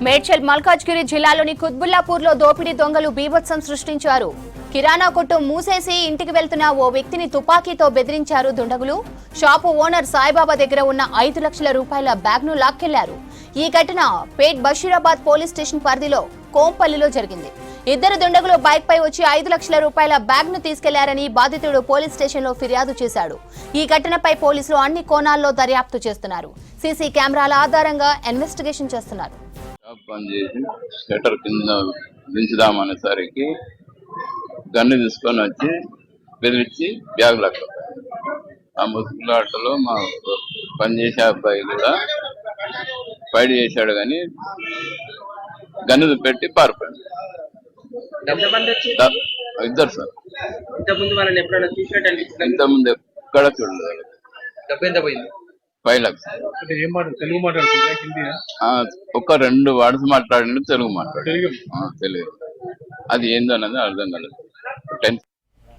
మేడ్చల్ మల్కాజ్గిరి జిల్లాలోని కుత్బుల్లాపూర్లో దోపిడీ దొంగలు బీభత్సం సృష్టించారు. కిరాణా కొట్టు మూసేసి ఇంటికి వెళ్తున్న ఓ వ్యక్తిని తుపాకీతో బెదిరించారు దుండగులు. షాపు ఓనర్ సాయిబాబా దగ్గర ఉన్న 5 లక్షల రూపాయల బ్యాగ్ను లాక్కెళ్లారు. ఈ ఘటన పేట్ బషీరాబాద్ పోలీస్ స్టేషన్ పరిధిలో కోంపల్లిలో జరిగింది. ఇద్దరు దుండగులు బైక్ పై వచ్చి 5 లక్షల రూపాయల బ్యాగ్ ను తీసుకెళ్లారని బాధితుడు పోలీస్ స్టేషన్ లో ఫిర్యాదు చేశాడు. ఈ ఘటనపై పోలీసులు అన్ని కోణాల్లో దర్యాప్తు చేస్తున్నారు. సీసీ కెమెరాల ఆధారంగా ఇన్వెస్టిగేషన్ చేస్తున్నారు. షటర్ కింద దించుదామనేసరికి గన్ను తీసుకొని వచ్చి బెదిరించి బ్యాగ్ లాక్కపోయారు. ఆ ముసుగులాటలో మా పనిచేసే అబ్బాయి కూడా ఫైట్ చేశాడు, కానీ గన్ను పెట్టి పారిపోయాడు. ఇద్దరు సార్. ఇంతకుముందు ఎక్కడ చూడలేదు. 5 లక్షలు. ఒక 2 వర్డ్స్ మాట్లాడి తెలుగు మాట్లాడు. తెలుగు అది ఏందో అనేది అర్థం కాలేదు.